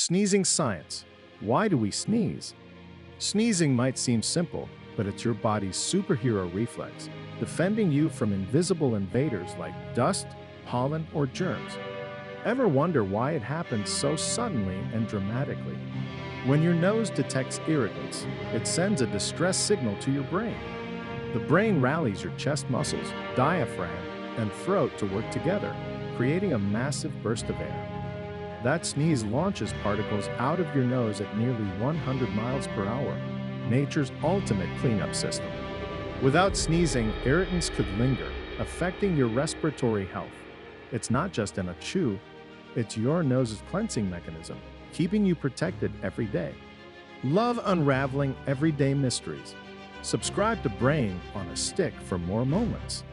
Sneezing science. Why do we sneeze? Sneezing might seem simple, but it's your body's superhero reflex, defending you from invisible invaders like dust, pollen, or germs. Ever wonder why it happens so suddenly and dramatically? When your nose detects irritants, it sends a distress signal to your brain. The brain rallies your chest muscles, diaphragm, and throat to work together, creating a massive burst of air. That sneeze launches particles out of your nose at nearly 100 miles per hour, nature's ultimate cleanup system. Without sneezing, irritants could linger, affecting your respiratory health. It's not just an achoo, it's your nose's cleansing mechanism, keeping you protected every day. Love unraveling everyday mysteries. Subscribe to Brain on a Stick for more moments.